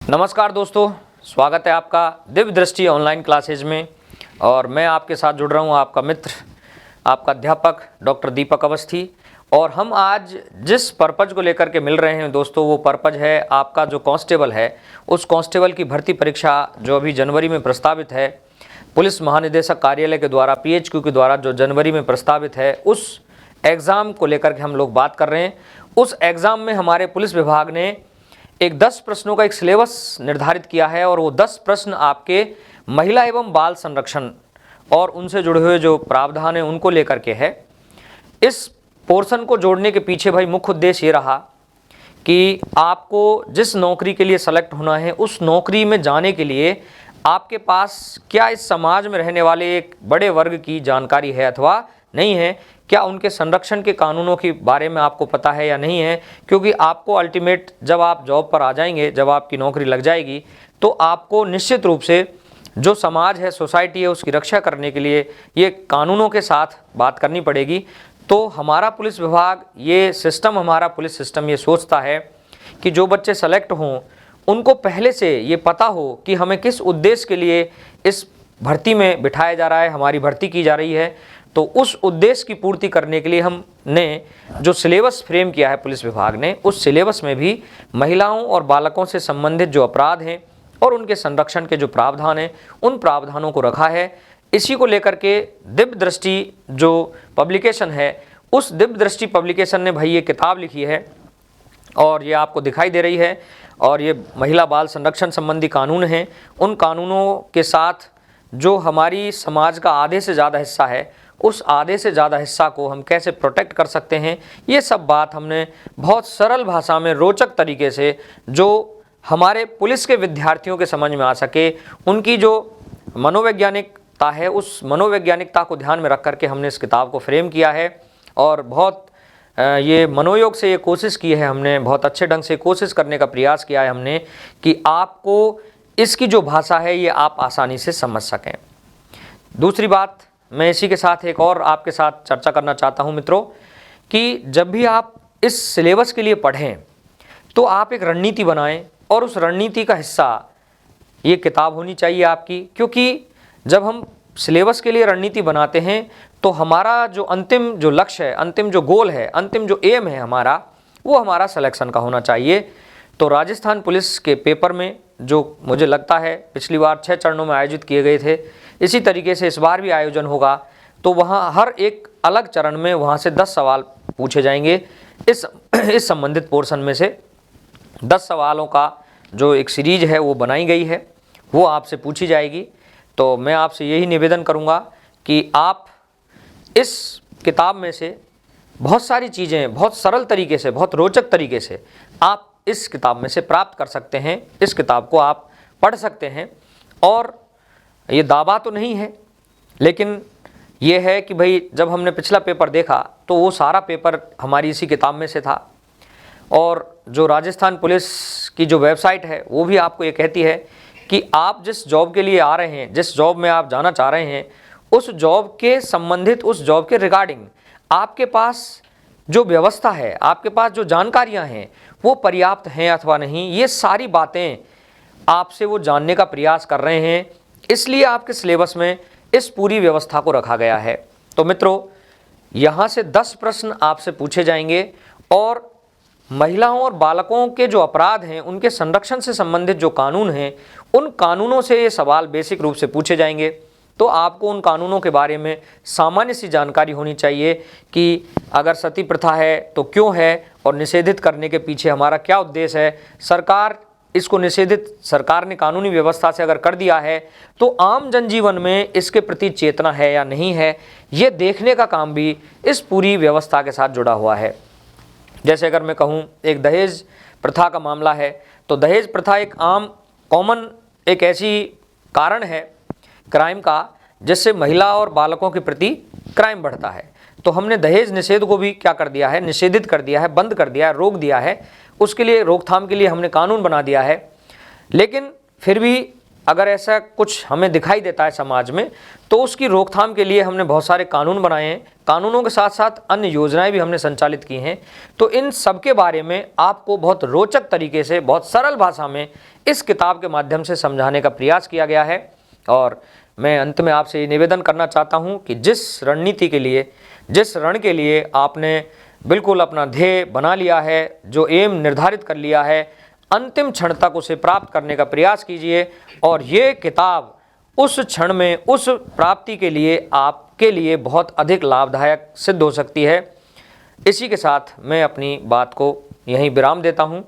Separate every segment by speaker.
Speaker 1: नमस्कार दोस्तों, स्वागत है आपका दिव्य दृष्टि ऑनलाइन क्लासेज में। और मैं आपके साथ जुड़ रहा हूं, आपका मित्र, आपका अध्यापक डॉक्टर दीपक अवस्थी। और हम आज जिस पर्पज को लेकर के मिल रहे हैं दोस्तों, वो पर्पज है आपका जो कांस्टेबल है, उस कांस्टेबल की भर्ती परीक्षा जो अभी जनवरी में प्रस्तावित है, पुलिस महानिदेशक कार्यालय के द्वारा, PHQ के द्वारा जो जनवरी में प्रस्तावित है, उस एग्ज़ाम को लेकर के हम लोग बात कर रहे हैं। उस एग्ज़ाम में हमारे पुलिस विभाग ने एक 10 प्रश्नों का एक सिलेबस निर्धारित किया है और वो 10 प्रश्न आपके महिला एवं बाल संरक्षण और उनसे जुड़े हुए जो प्रावधान हैं उनको लेकर के है। इस पोर्शन को जोड़ने के पीछे भाई मुख्य उद्देश्य ये रहा कि आपको जिस नौकरी के लिए सेलेक्ट होना है, उस नौकरी में जाने के लिए आपके पास क्या इस समाज में रहने वाले एक बड़े वर्ग की जानकारी है अथवा नहीं है, क्या उनके संरक्षण के कानूनों के बारे में आपको पता है या नहीं है। क्योंकि आपको अल्टीमेट जब आप जॉब पर आ जाएंगे, जब आपकी नौकरी लग जाएगी, तो आपको निश्चित रूप से जो समाज है, सोसाइटी है, उसकी रक्षा करने के लिए ये कानूनों के साथ बात करनी पड़ेगी। तो हमारा पुलिस विभाग, ये सिस्टम, हमारा पुलिस सिस्टम ये सोचता है कि जो बच्चे सेलेक्ट हों उनको पहले से ये पता हो कि हमें किस उद्देश्य के लिए इस भर्ती में बिठाया जा रहा है, हमारी भर्ती की जा रही है। तो उस उद्देश्य की पूर्ति करने के लिए हमने जो सिलेबस फ्रेम किया है पुलिस विभाग ने, उस सिलेबस में भी महिलाओं और बालकों से संबंधित जो अपराध हैं और उनके संरक्षण के जो प्रावधान हैं, उन प्रावधानों को रखा है। इसी को लेकर के दिव्य दृष्टि जो पब्लिकेशन है, उस दिव्य दृष्टि पब्लिकेशन ने भाई ये किताब लिखी है और ये आपको दिखाई दे रही है। और ये महिला बाल संरक्षण संबंधी कानून हैं। उन कानूनों के साथ जो हमारी समाज का आधे से ज़्यादा हिस्सा है, उस आधे से ज़्यादा हिस्सा को हम कैसे प्रोटेक्ट कर सकते हैं, ये सब बात हमने बहुत सरल भाषा में, रोचक तरीके से, जो हमारे पुलिस के विद्यार्थियों के समझ में आ सके, उनकी जो मनोवैज्ञानिकता है, उस मनोवैज्ञानिकता को ध्यान में रख करके हमने इस किताब को फ्रेम किया है। और बहुत ये मनोयोग से ये कोशिश की है हमने, बहुत अच्छे ढंग से कोशिश करने का प्रयास किया है हमने कि आपको इसकी जो भाषा है ये आप आसानी से समझ सकें। दूसरी बात, मैं इसी के साथ एक और आपके साथ चर्चा करना चाहता हूं मित्रों, कि जब भी आप इस सिलेबस के लिए पढ़ें तो आप एक रणनीति बनाएं और उस रणनीति का हिस्सा ये किताब होनी चाहिए आपकी। क्योंकि जब हम सिलेबस के लिए रणनीति बनाते हैं तो हमारा जो अंतिम जो लक्ष्य है, अंतिम जो गोल है, अंतिम जो एम है हमारा, वो हमारा सिलेक्शन का होना चाहिए। तो राजस्थान पुलिस के पेपर में जो मुझे लगता है पिछली बार 6 चरणों में आयोजित किए गए थे, इसी तरीके से इस बार भी आयोजन होगा। तो वहाँ हर एक अलग चरण में वहाँ से 10 सवाल पूछे जाएंगे। इस संबंधित पोर्शन में से 10 सवालों का जो एक सीरीज है वो बनाई गई है, वो आपसे पूछी जाएगी। तो मैं आपसे यही निवेदन करूँगा कि आप इस किताब में से बहुत सारी चीज़ें बहुत सरल तरीके से, बहुत रोचक तरीके से आप इस किताब में से प्राप्त कर सकते हैं। इस किताब को आप पढ़ सकते हैं। और ये दावा तो नहीं है, लेकिन ये है कि भाई जब हमने पिछला पेपर देखा तो वो सारा पेपर हमारी इसी किताब में से था। और जो राजस्थान पुलिस की जो वेबसाइट है वो भी आपको ये कहती है कि आप जिस जॉब के लिए आ रहे हैं, जिस जॉब में आप जाना चाह रहे हैं, उस जॉब के संबंधित, उस जॉब के रिगार्डिंग आपके पास जो व्यवस्था है, आपके पास जो जानकारियां हैं, वो पर्याप्त हैं अथवा नहीं, ये सारी बातें आपसे वो जानने का प्रयास कर रहे हैं। इसलिए आपके सिलेबस में इस पूरी व्यवस्था को रखा गया है। तो मित्रों, यहाँ से 10 प्रश्न आपसे पूछे जाएंगे और महिलाओं और बालकों के जो अपराध हैं, उनके संरक्षण से संबंधित जो कानून हैं, उन कानूनों से ये सवाल बेसिक रूप से पूछे जाएंगे। तो आपको उन कानूनों के बारे में सामान्य सी जानकारी होनी चाहिए कि अगर सती प्रथा है तो क्यों है और निषेधित करने के पीछे हमारा क्या उद्देश्य है। सरकार इसको निषेधित, सरकार ने कानूनी व्यवस्था से अगर कर दिया है तो आम जनजीवन में इसके प्रति चेतना है या नहीं है, ये देखने का काम भी इस पूरी व्यवस्था के साथ जुड़ा हुआ है। जैसे अगर मैं कहूँ एक दहेज प्रथा का मामला है, तो दहेज प्रथा एक आम कॉमन एक ऐसी कारण है क्राइम का, जिससे महिला और बालकों के प्रति क्राइम बढ़ता है। तो हमने दहेज निषेध को भी क्या कर दिया है, निषेधित कर दिया है, बंद कर दिया है, रोक दिया है। उसके लिए रोकथाम के लिए हमने कानून बना दिया है। लेकिन फिर भी अगर ऐसा कुछ हमें दिखाई देता है समाज में, तो उसकी रोकथाम के लिए हमने बहुत सारे कानून बनाए हैं। कानूनों के साथ साथ अन्य योजनाएं भी हमने संचालित की हैं। तो इन सब के बारे में आपको बहुत रोचक तरीके से, बहुत सरल भाषा में इस किताब के माध्यम से समझाने का प्रयास किया गया है। और मैं अंत में आपसे ये निवेदन करना चाहता हूँ कि जिस रणनीति के लिए, जिस रण के लिए आपने बिल्कुल अपना ध्येय बना लिया है, जो एम निर्धारित कर लिया है, अंतिम क्षण तक उसे प्राप्त करने का प्रयास कीजिए। और ये किताब उस क्षण में, उस प्राप्ति के लिए आपके लिए बहुत अधिक लाभदायक सिद्ध हो सकती है। इसी के साथ मैं अपनी बात को यहीं विराम देता हूँ।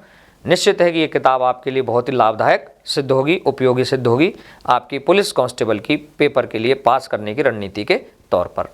Speaker 1: निश्चित है कि ये किताब आपके लिए बहुत ही लाभदायक सिद्ध होगी, उपयोगी सिद्ध होगी आपकी पुलिस कांस्टेबल की पेपर के लिए पास करने की रणनीति के तौर पर।